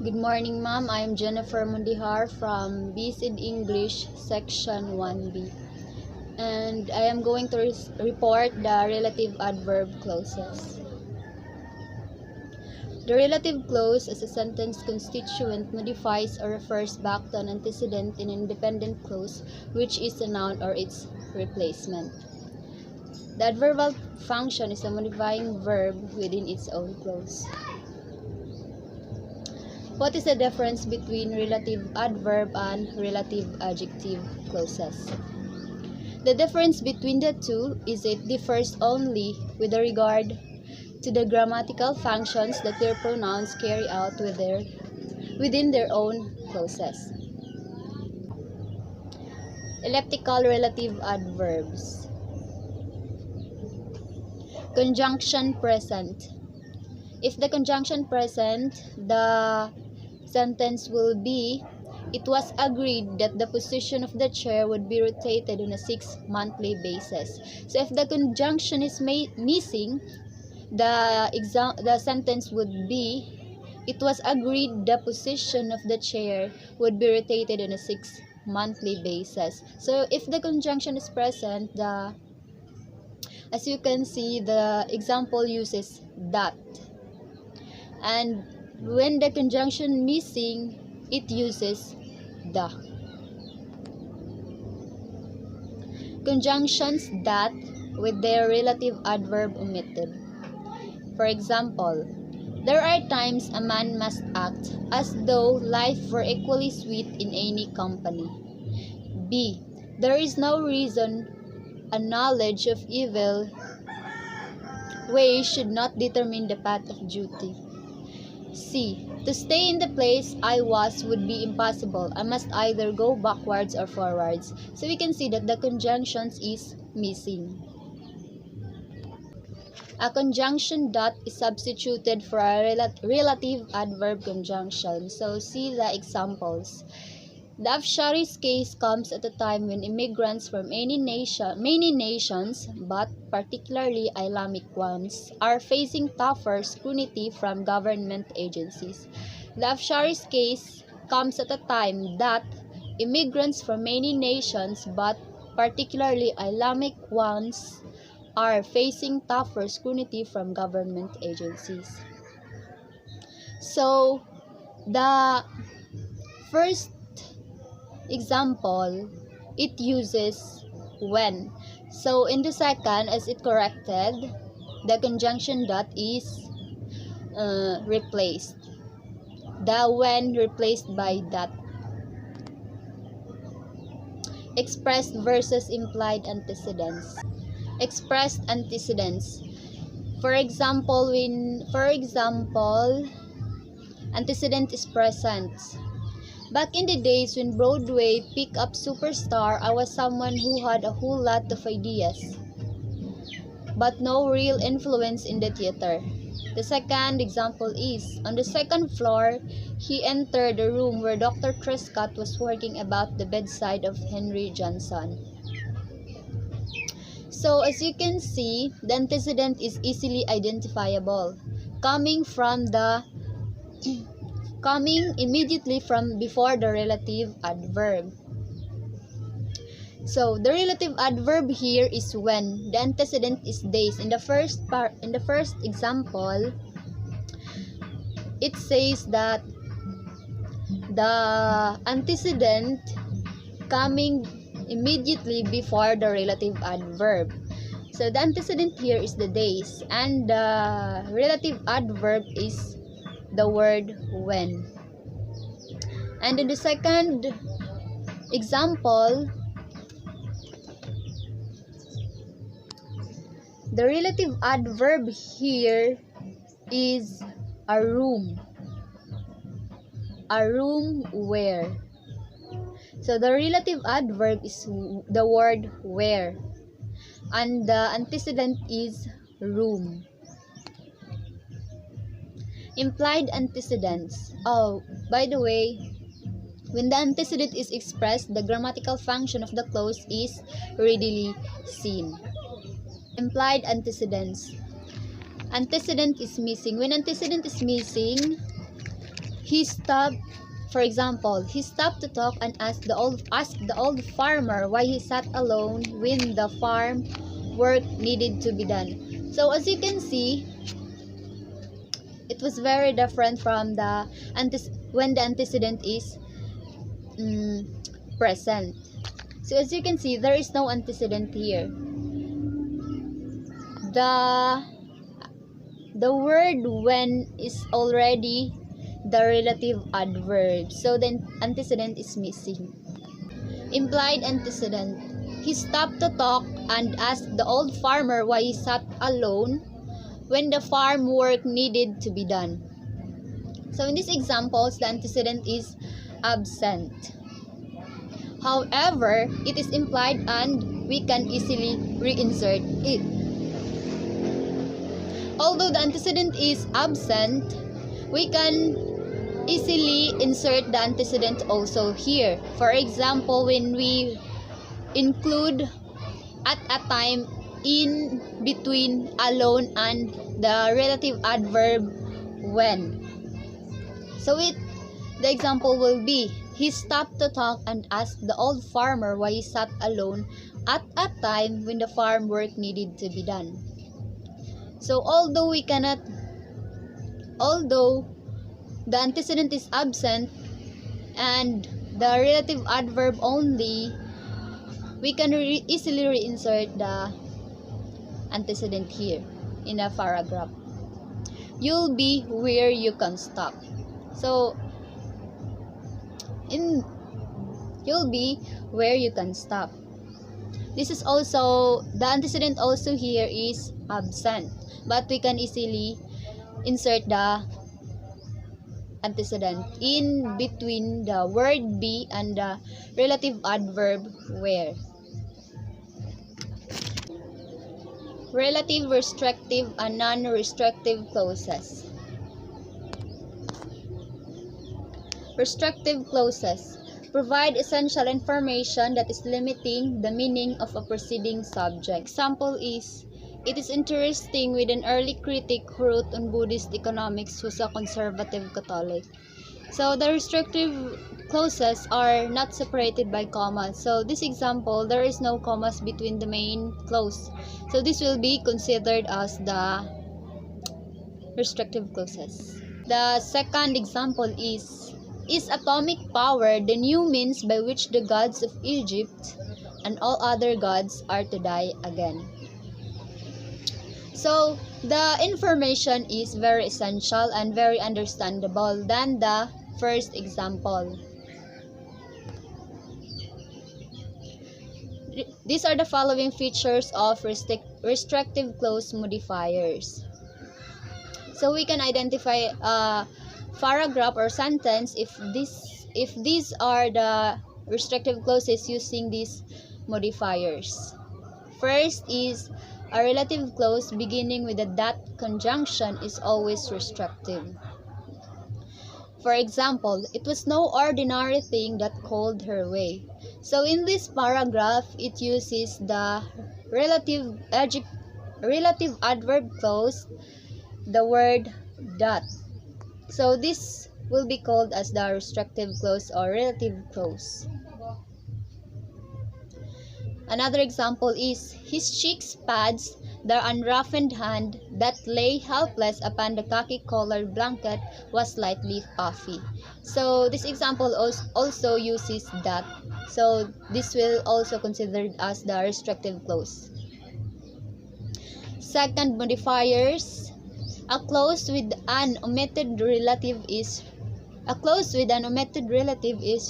Good morning, ma'am. I am Jennifer Mundihar from BSID English Section 1B. And I am going to report the relative adverb clauses. The relative clause as a sentence constituent modifies or refers back to an antecedent in an independent clause, which is a noun or its replacement. The adverbial function is a modifying verb within its own clause. What is the difference between relative adverb and relative adjective clauses? The difference between the two is it differs only with regard to the grammatical functions that their pronouns carry out within their own clauses. Elliptical relative adverbs. Conjunction present. If the conjunction present, the sentence will be, it was agreed that the position of the chair would be rotated on a 6-monthly basis. So if the conjunction is missing, the sentence would be, it was agreed the position of the chair would be rotated on a 6-monthly basis. So if the conjunction is present, as you can see, the example uses that. And when the conjunction missing, it uses the. Conjunctions that with their relative adverb omitted. For example, there are times a man must act as though life were equally sweet in any company. B. There is no reason a knowledge of evil ways should not determine the path of duty. C. To stay in the place I was would be impossible. I must either go backwards or forwards. So we can see that the conjunctions is missing. A conjunction dot is substituted for a relative adverb conjunction. So see the examples. The Afshari's case comes at a time when immigrants from many nations, but particularly Islamic ones, are facing tougher scrutiny from government agencies. The Afshari's case comes at a time that immigrants from many nations, but particularly Islamic ones, are facing tougher scrutiny from government agencies. So, the first example, it uses when. So in the second, as it corrected, the conjunction dot is replaced. The when replaced by that. Expressed versus implied antecedents. Expressed antecedents. For example, antecedent is present. Back in the days when Broadway picked up superstar, I was someone who had a whole lot of ideas, but no real influence in the theater. The second example is, on the second floor, he entered the room where Dr. Trescott was working about the bedside of Henry Johnson. So as you can see, the antecedent is easily identifiable, coming immediately from before the relative adverb. So the relative adverb here is when. The antecedent is days. In the first example, it says that the antecedent coming immediately before the relative adverb. So the antecedent here is the days, and the relative adverb is the word when. And in the second example, the relative adverb here is a room. A room where. So the relative adverb is the word where, and the antecedent is room. Implied antecedents. Oh, by the way, when the antecedent is expressed, the grammatical function of the clause is readily seen. Implied antecedents. Antecedent is missing. When antecedent is missing, he stopped. For example, he stopped to talk and asked the old farmer why he sat alone when the farm work needed to be done. So as you can see, it was very different from the when the antecedent is present. So as you can see, there is no antecedent here. The word when is already the relative adverb, so the antecedent is missing. Implied antecedent. He stopped to talk and asked the old farmer why he sat alone when the farm work needed to be done. So in these examples, the antecedent is absent. However, it is implied and we can easily reinsert it. Although the antecedent is absent, we can easily insert the antecedent also here. For example, when we include at a time in between alone and the relative adverb when. So the example will be, he stopped to talk and asked the old farmer why he sat alone at a time when the farm work needed to be done. So although the antecedent is absent and the relative adverb only, we can easily reinsert the antecedent here in a paragraph. You'll be where you can stop. So you'll be where you can stop. This is also, the antecedent also here is absent, but we can easily insert the antecedent in between the word be and the relative adverb where. Relative restrictive and non-restrictive clauses. Restrictive clauses provide essential information that is limiting the meaning of a preceding subject. Example is, it is interesting with an early critic who wrote on Buddhist economics who was a conservative Catholic. So the restrictive clauses are not separated by commas. So this example, there is no commas between the main clause. So this will be considered as the restrictive clauses. The second example is atomic power the new means by which the gods of Egypt and all other gods are to die again? So the information is very essential and very understandable than the first example. These are the following features of restrictive clause modifiers. So we can identify a paragraph or sentence if these are the restrictive clauses using these modifiers. First is a relative clause beginning with a that conjunction is always restrictive. For example, it was no ordinary thing that called her way. So in this paragraph, it uses the relative adverb clause, the word that. So this will be called as the restrictive clause or relative clause. Another example is, his cheeks pads the unroughened hand that lay helpless upon the khaki-colored blanket was slightly puffy. So this example also uses that. So this will also considered as the restrictive clause. Second, modifiers. A clause with an omitted relative is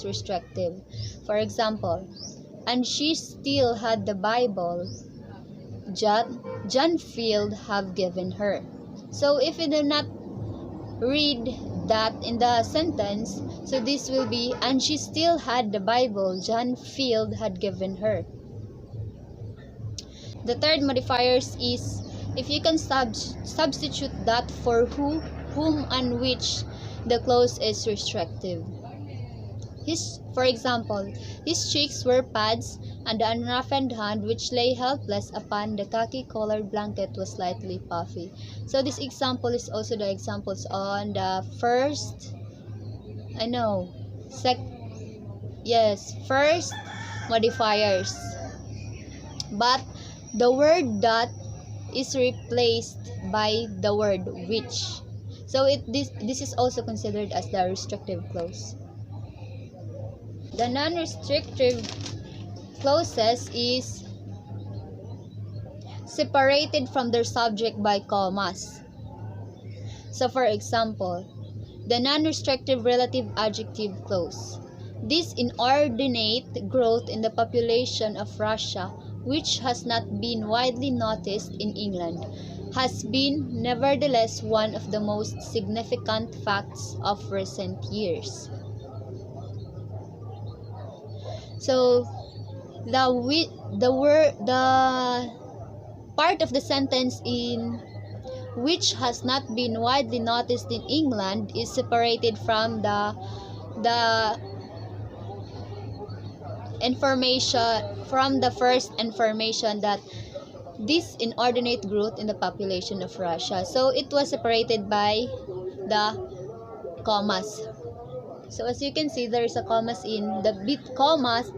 restrictive. For example, and she still had the Bible John Field have given her. So if we do not read that in the sentence, so this will be, and she still had the Bible John Field had given her. The third modifiers is, if you can substitute that for who, whom, and which, the clause is restrictive. For example, his cheeks were pads, and the unroughened hand which lay helpless upon the khaki-colored blanket was slightly puffy. So this example is also the examples on the first I know. Yes, first modifiers. But the word that is replaced by the word which. So this is also considered as the restrictive clause. The non-restrictive clauses is separated from their subject by commas. So for example, the non-restrictive relative adjective clause. This inordinate growth in the population of Russia, which has not been widely noticed in England, has been nevertheless one of the most significant facts of recent years. So the part of the sentence in which has not been widely noticed in England is separated from the information from the first information that this inordinate growth in the population of Russia. So it was separated by the commas. So as you can see, there is a commas in the commas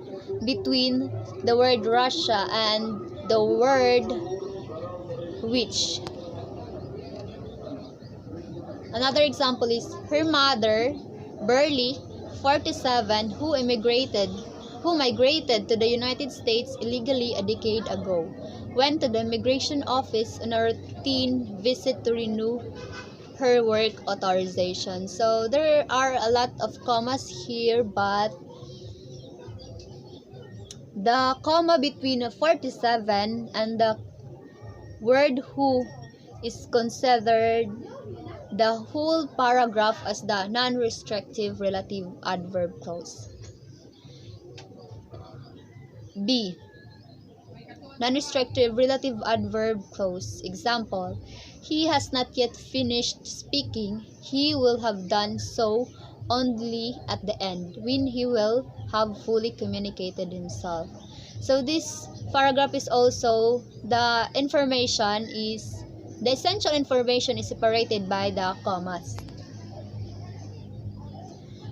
between the word Russia and the word which. Another example is her mother, Burley, 47, who migrated to the United States illegally a decade ago, went to the immigration office on a routine visit to renew her work authorization. So there are a lot of commas here, but the comma between 47 and the word who is considered the whole paragraph as the non-restrictive relative adverb clause. B. Non-restrictive relative adverb clause. Example, he has not yet finished speaking. He will have done so only at the end, when he will have fully communicated himself. So this paragraph is also the essential information is separated by the commas.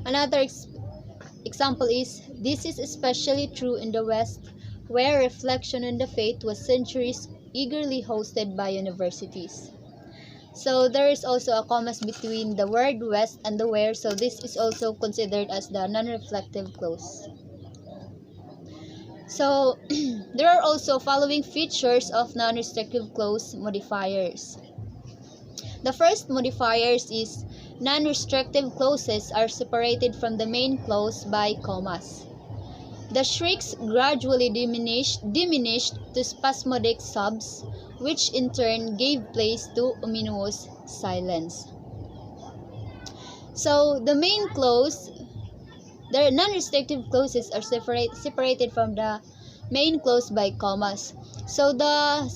Another example is, this is especially true in the West, where reflection on the faith was centuries eagerly hosted by universities. So there is also a commas between the word West and the where, so this is also considered as the non-reflective clause. So there are also following features of non-restrictive clause modifiers. The first modifiers is non-restrictive clauses are separated from the main clause by commas. The shrieks gradually diminished to spasmodic sobs, which in turn gave place to ominous silence. So the main clause, the non-restrictive clauses are separated from the main clause by commas. So the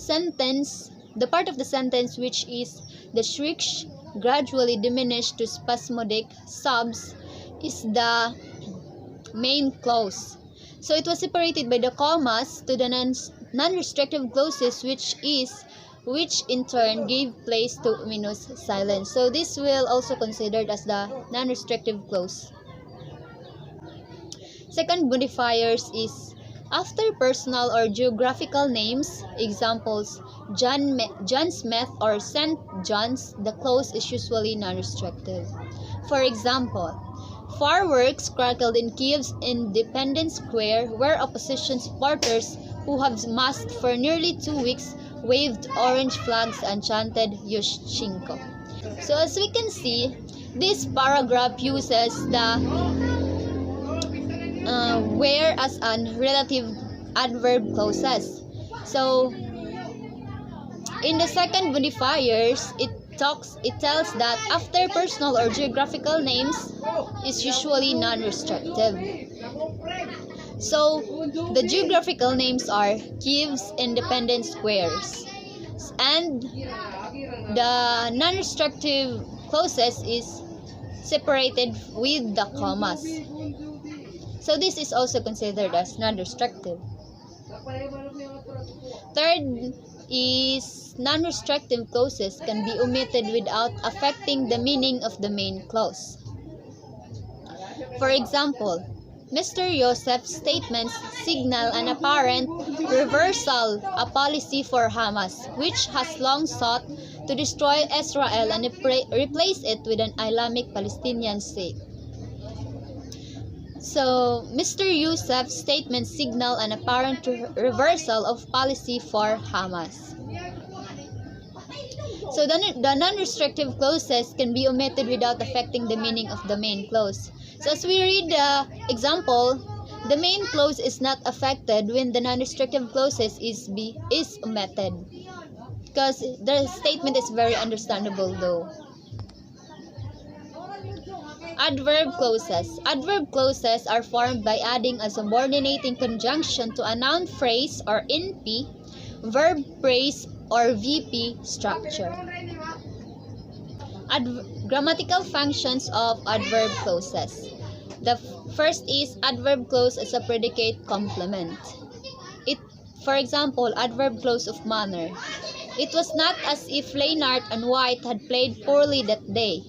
part of the sentence which is the shrieks gradually diminished to spasmodic sobs is the main clause. So it was separated by the commas to the non-restrictive clauses which in turn gave place to ominous silence. So this will also considered as the non-restrictive clause. Second modifiers is after personal or geographical names, examples John Smith or St. John's, the clause is usually non-restrictive. For example, fireworks crackled in Kiev's Independence Square, where opposition supporters who have masked for nearly 2 weeks waved orange flags and chanted Yushchenko. So as we can see, this paragraph uses the where as an relative adverb clauses. So in the second modifiers, it tells that after personal or geographical names is usually non-restrictive. So the geographical names are Kiev's Independence Squares, and the non-restrictive clauses is separated with the commas. So this is also considered as non-restrictive. Third is non-restrictive clauses can be omitted without affecting the meaning of the main clause. For example, Mr. Joseph's statements signal an apparent reversal, a policy for Hamas, which has long sought to destroy Israel and replace it with an Islamic Palestinian state. So, Mr. Youssef's statements signal an apparent reversal of policy for Hamas. So, the non-restrictive clauses can be omitted without affecting the meaning of the main clause. So, as we read the example, the main clause is not affected when the non-restrictive clauses is omitted. Because the statement is very understandable though. Adverb clauses. Adverb clauses are formed by adding a subordinating conjunction to a noun phrase or NP, verb phrase or VP structure. Grammatical functions of adverb clauses. The first is adverb clause as a predicate complement. For example, adverb clause of manner. It was not as if Leinart and White had played poorly that day.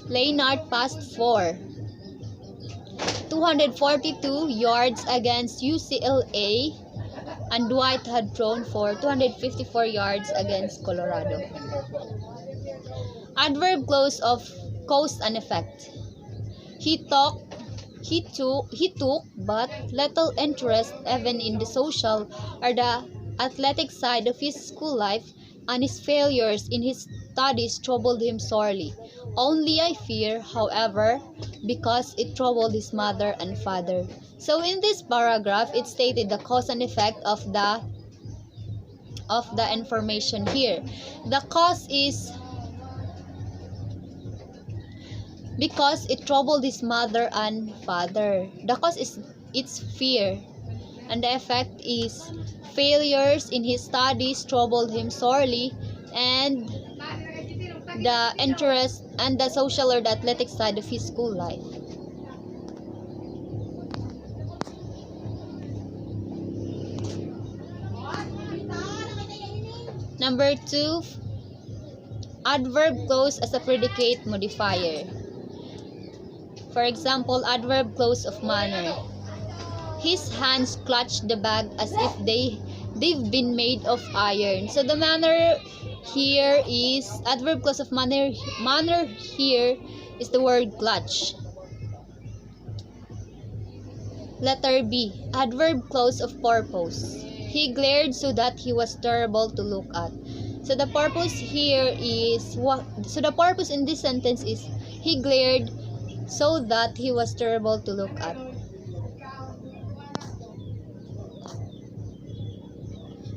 Leinart passed for 242 yards against UCLA and White had thrown for 254 yards against Colorado. Adverb clause of cause and effect. He took but little interest even in the social or the athletic side of his school life, and his failures in his studies troubled him sorely. Only I fear, however, because it troubled his mother and father. So in this paragraph, it stated the cause and effect of the information here. The cause is because it troubled his mother and father. The cause is its fear, and the effect is failures in his studies troubled him sorely, and the interest and the social or the athletic side of his school life. Number 2, adverb clause as a predicate modifier. For example, adverb clause of manner. His hands clutched the bag as if they've been made of iron. So the manner here is adverb clause of manner. Manner here is the word clutch. Letter B, adverb clause of purpose. He glared so that he was terrible to look at. So the purpose here is so the purpose in this sentence is he glared so that he was terrible to look at.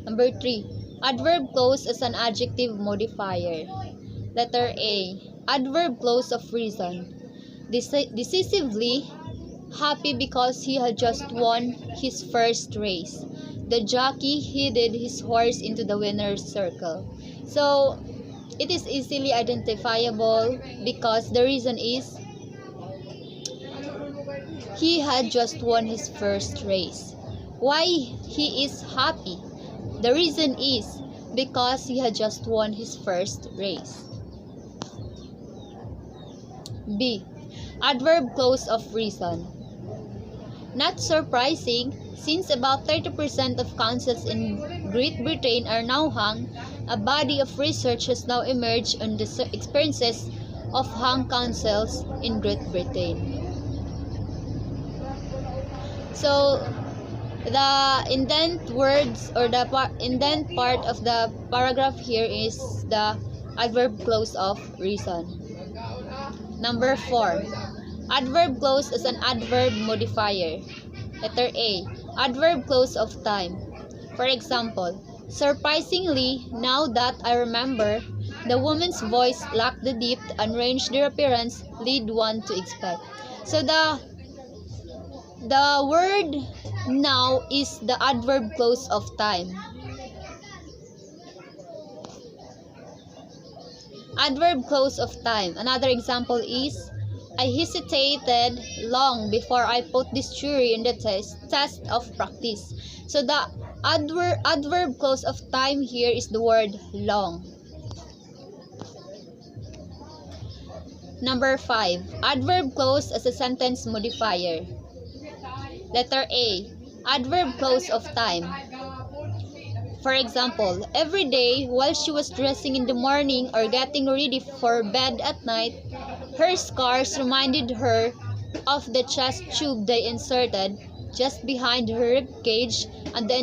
Number 3, adverb clause as an adjective modifier. Letter A, adverb clause of reason. Decisively happy because he had just won his first race. The jockey headed his horse into the winner's circle. So it is easily identifiable because the reason is he had just won his first race. Why he is happy? The reason is because he had just won his first race. B, adverb clause of reason. Not surprising, since about 30% of councils in Great Britain are now hung, a body of research has now emerged on the experiences of hung councils in Great Britain. So, the indent words or the indent part of the paragraph here is the adverb clause of reason. Number 4, adverb clause is an adverb modifier. Letter A, adverb clause of time. For example, surprisingly, now that I remember, the woman's voice lacked the depth and range their appearance lead one to expect. So the word now is the adverb clause of time. Adverb clause of time. Another example is, I hesitated long before I put this theory in the test of practice. So the adverb clause of time here is the word long. Number 5. Adverb clause as a sentence modifier. Letter A. Adverb clause of time. For example, every day while she was dressing in the morning or getting ready for bed at night, her scars reminded her of the chest tube they inserted just behind her rib cage and the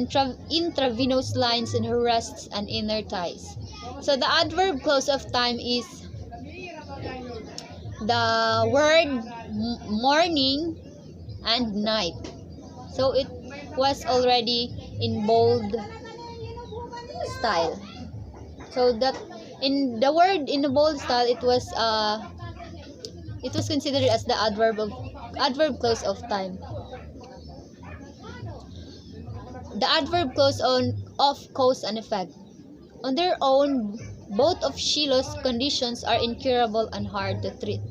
intravenous lines in her wrists and inner thighs. So the adverb clause of time is the word morning and night. So it was already in bold style. So that in the word in the bold style, it was considered as the adverb clause of time. The adverb clause of cause and effect. On their own, both of Shiloh's conditions are incurable and hard to treat.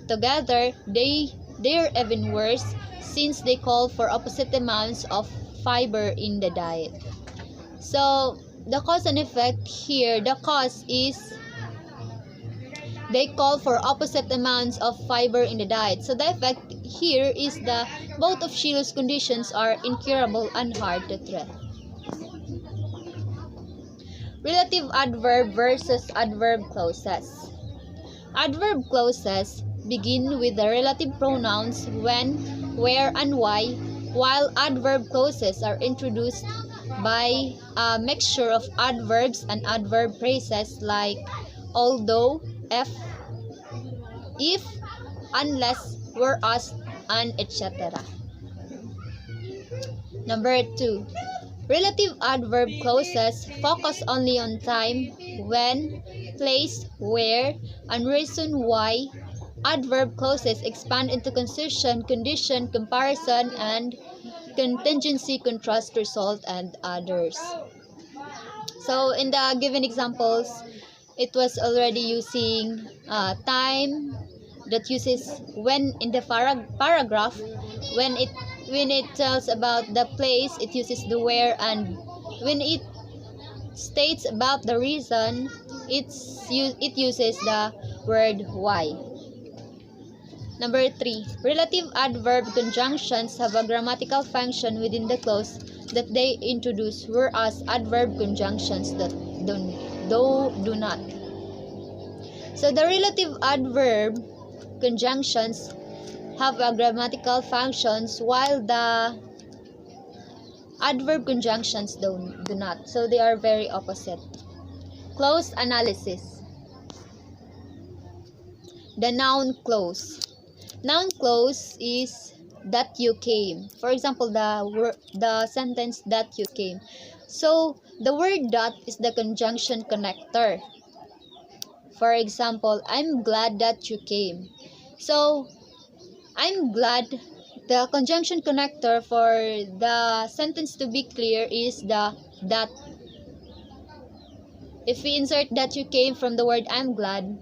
Together, they're even worse since they call for opposite amounts of fiber in the diet. So, the cause and effect here, the cause is they call for opposite amounts of fiber in the diet. So the effect here is the both of Shiloh's conditions are incurable and hard to treat. Relative adverb versus adverb clauses. Adverb clauses begin with the relative pronouns when, where, and why, while adverb clauses are introduced by a mixture of adverbs and adverb phrases like although, if, unless, whereas, and etc. Number 2. Relative adverb clauses focus only on time, when, place, where, and reason why. Adverb clauses expand into concession, condition, comparison, and contingency, contrast, result, and others. So in the given examples, it was already using time that uses when in the paragraph. When it tells about the place, it uses the where, and when it states about the reason, it uses the word why. Number 3. Relative adverb conjunctions have a grammatical function within the clause that they introduce, whereas adverb conjunctions that do not. So the relative adverb conjunctions have a grammatical functions while the adverb conjunctions do not. So they are very opposite. Clause analysis. The noun clause. Noun clause is that you came. For example, the sentence that you came. So the word that is the conjunction connector. For example, I'm glad that you came. So I'm glad, the conjunction connector for the sentence to be clear is the that. If we insert that you came from the word I'm glad,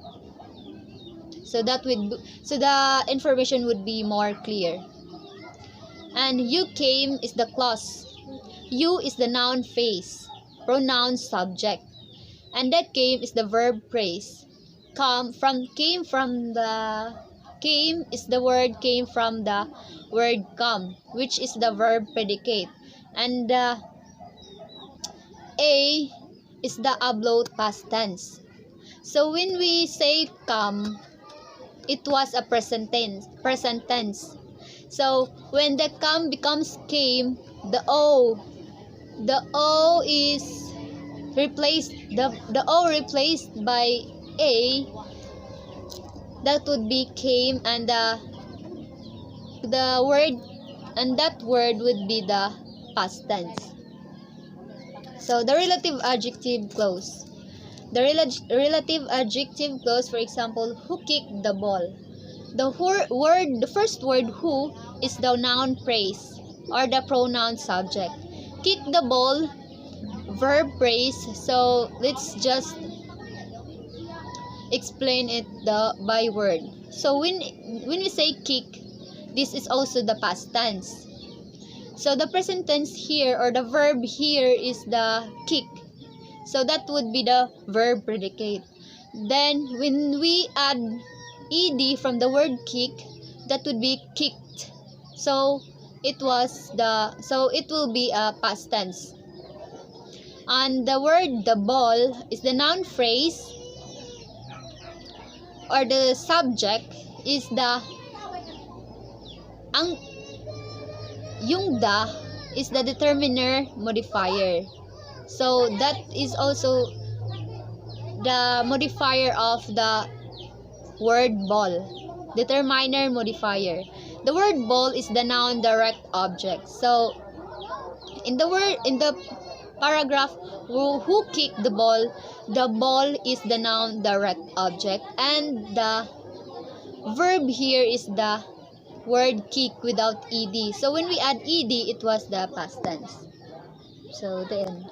so the information would be more clear. And you came is the clause. You is the noun phrase, pronoun subject, and that came is the verb phrase. Came is the word came from the word come, which is the verb predicate, and a is the oblate past tense. So when we say come, it was a present tense. So when the come becomes came, the o is replaced, the o replaced by a, that would be came, and the word and that word would be the past tense. So the relative adjective clause. The relative adjective clause, for example, who kicked the ball. The first word who is the noun phrase or the pronoun subject. Kick the ball, verb phrase. So let's just explain it by word. So when we say kick, this is also the past tense. So the present tense here or the verb here is the kick. So that would be the verb predicate. Then when we add ed from the word kick, that would be kicked. So it will be a past tense. And the word the ball is the noun phrase, or the subject is yung the is the determiner modifier. So that is also the modifier of the word ball, determiner modifier. The word ball is the noun direct object. So in the paragraph, who kicked the ball is the noun direct object, and the verb here is the word kick without ed. So when we add ed, it was the past tense. So the end.